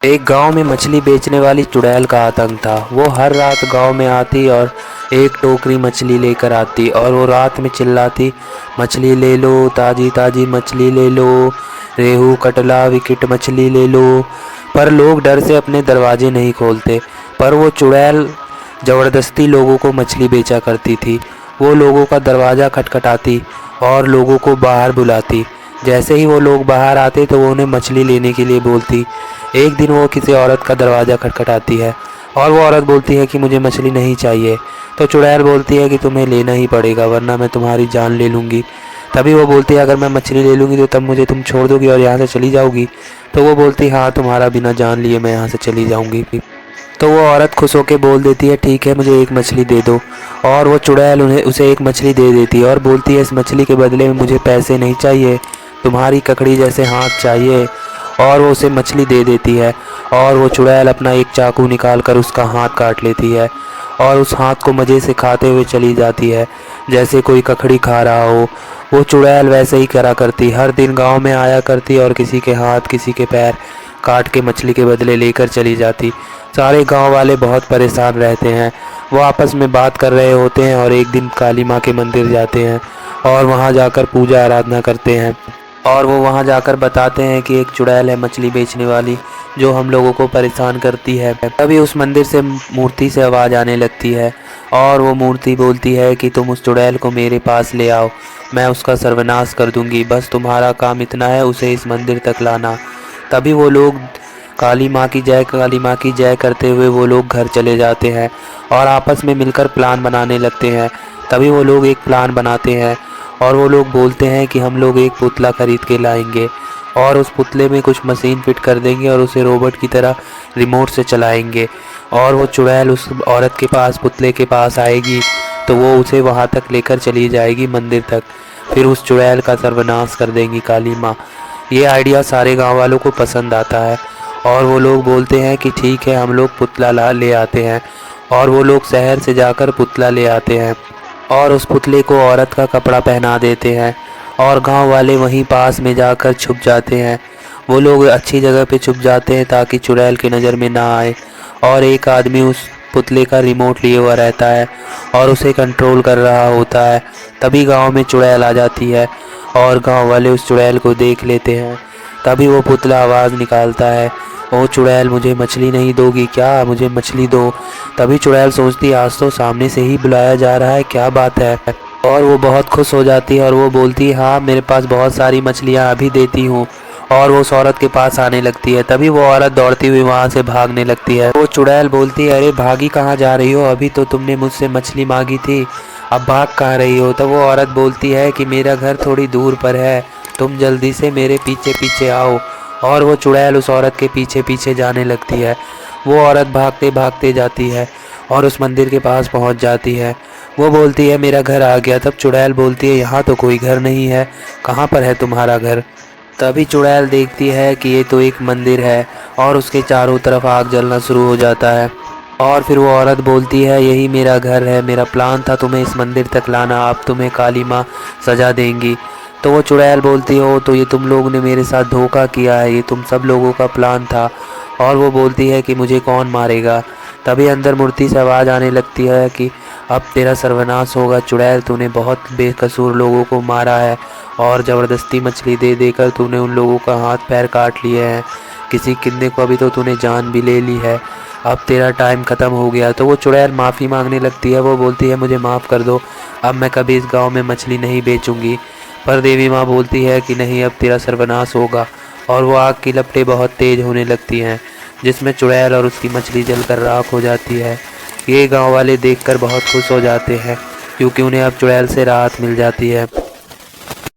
एक गांव में मछली बेचने वाली चुड़ैल का आतंक था। वो हर रात गांव में आती और एक टोकरी मछली लेकर आती और वो रात में चिल्लाती, मछली ले लो, ताज़ी ताज़ी मछली ले लो, रेहू कटला विकेट मछली ले लो। पर लोग डर से अपने दरवाजे नहीं खोलते। पर वो चुड़ैल ज़बरदस्ती लोगों को मछली बेचा करती थी। वो लोगों का दरवाज़ा खटखटाती और लोगों को बाहर बुलाती। जैसे ही वो लोग बाहर आते तो वो उन्हें मछली लेने के लिए बोलती। एक दिन वो किसी औरत का दरवाज़ा खटखटाती है और वो औरत बोलती है कि मुझे मछली नहीं चाहिए। तो चुड़ैल बोलती है कि तुम्हें लेना ही पड़ेगा वरना मैं तुम्हारी जान ले लूँगी। तभी वो बोलती है, अगर मैं मछली ले लूँगी तो तब मुझे तुम छोड़ दोगी और यहाँ से चली जाओगी। तो वो बोलती है, हाँ, तुम्हारा बिना जान लिए मैं यहाँ से चली जाऊँगी। तो वो औरत खुश होकर बोल देती है, ठीक है, मुझे एक मछली दे दो। और वो चुड़ैल उसे एक मछली दे देती है और बोलती है, इस मछली के बदले में मुझे पैसे नहीं चाहिए, तुम्हारी ककड़ी जैसे हाथ चाहिए। और वो उसे मछली दे देती है और वो चुड़ैल अपना एक चाकू निकाल कर उसका हाथ काट लेती है और उस हाथ को मज़े से खाते हुए चली जाती है, जैसे कोई ककड़ी खा रहा हो। वो चुड़ैल वैसे ही करा करती, हर दिन गांव में आया करती और किसी के हाथ किसी के पैर काट के मछली के बदले लेकर चली जाती। सारे गांव वाले बहुत परेशान रहते हैं। वो आपस में बात कर रहे होते हैं और एक दिन काली माँ के मंदिर जाते हैं और वहाँ जाकर पूजा आराधना करते हैं। और वो वहाँ जाकर बताते हैं कि एक चुड़ैल है मछली बेचने वाली जो हम लोगों को परेशान करती है। तभी उस मंदिर से मूर्ति से आवाज़ आने लगती है और वो मूर्ति बोलती है कि तुम उस चुड़ैल को मेरे पास ले आओ, मैं उसका सर्वनाश कर दूंगी, बस तुम्हारा काम इतना है, उसे इस मंदिर तक लाना। तभी वो लोग काली माँ की जय करते हुए वो लोग घर चले जाते हैं और आपस में मिलकर प्लान बनाने लगते हैं। तभी वो लोग एक प्लान बनाते हैं और वो लोग बोलते हैं कि हम लोग एक पुतला खरीद के लाएंगे और उस पुतले में कुछ मशीन फिट कर देंगे और उसे रोबोट की तरह रिमोट से चलाएंगे। और वो चुड़ैल उस औरत के पास पुतले के पास आएगी तो वो उसे वहाँ तक लेकर चली जाएगी मंदिर तक। फिर उस चुड़ैल का सर्वनाश कर देंगी काली माँ। ये आइडिया सारे गांव वालों को पसंद आता है और वो लोग बोलते हैं कि ठीक है, हम लोग पुतला ले आते हैं। और वो लोग शहर से जाकर पुतला ले आते हैं और उस पुतले को औरत का कपड़ा पहना देते हैं और गांव वाले वहीं पास में जाकर छुप जाते हैं। वो लोग अच्छी जगह पे छुप जाते हैं ताकि चुड़ैल की नज़र में ना आए। और एक आदमी उस पुतले का रिमोट लिए हुआ रहता है और उसे कंट्रोल कर रहा होता है। तभी गांव में चुड़ैल आ जाती है और गांव वाले उस चुड़ैल को देख लेते हैं। तभी वो पुतला आवाज़ निकालता है, ओ चुड़ैल, मुझे मछली नहीं दोगी क्या, मुझे मछली दो। तभी चुड़ैल सोचती, आज तो सामने से ही बुलाया जा रहा है, क्या बात है। और वो बहुत खुश हो जाती है और वो बोलती, हाँ, मेरे पास बहुत सारी मछलियाँ, अभी देती हूँ। और वो उस औरत के पास आने लगती है। तभी वो औरत दौड़ती हुई वहाँ से भागने लगती है। वो चुड़ैल बोलती है, अरे भागी कहाँ जा रही हो, अभी तो तुमने मुझसे मछली मांगी थी, अब भाग कहाँ रही हो। तब वो औरत बोलती है कि मेरा घर थोड़ी दूर पर है, तुम जल्दी से मेरे पीछे पीछे आओ। और वो चुड़ैल उस औरत के पीछे पीछे जाने लगती है। वो औरत भागते भागते जाती है और उस मंदिर के पास पहुंच जाती है। वो बोलती है, मेरा घर आ गया। तब चुड़ैल बोलती है, यहाँ तो कोई घर नहीं है, कहाँ पर है तुम्हारा घर। तभी चुड़ैल देखती है कि ये तो एक मंदिर है और उसके चारों तरफ आग जलना शुरू हो जाता है। और फिर वो औरत बोलती है, यही मेरा घर है, मेरा प्लान था तुम्हें इस मंदिर तक लाना, अब तुम्हें काली माँ सजा देंगी। तो वो चुड़ैल बोलती हो, तो ये तुम लोगों ने मेरे साथ धोखा किया है, ये तुम सब लोगों का प्लान था। और वो बोलती है कि मुझे कौन मारेगा। तभी अंदर मूर्ति से आवाज़ आने लगती है कि अब तेरा सर्वनाश होगा चुड़ैल, तूने बहुत बेकसूर लोगों को मारा है और ज़बरदस्ती मछली दे देकर तूने उन लोगों का हाथ पैर काट लिए हैं, किसी किन्ने को अभी तो तूने जान भी ले ली है, अब तेरा टाइम ख़त्म हो गया। तो वो चुड़ैल माफ़ी मांगने लगती है। वो बोलती है, मुझे माफ़ कर दो, अब मैं कभी इस गाँव में मछली नहीं बेचूँगी। पर देवी माँ बोलती है कि नहीं, अब तेरा सर्वनाश होगा। और वो आग की लपटें बहुत तेज़ होने लगती हैं जिसमें चुड़ैल और उसकी मछली जलकर राख हो जाती है। ये गांव वाले देखकर बहुत खुश हो जाते हैं क्योंकि उन्हें अब चुड़ैल से राहत मिल जाती है।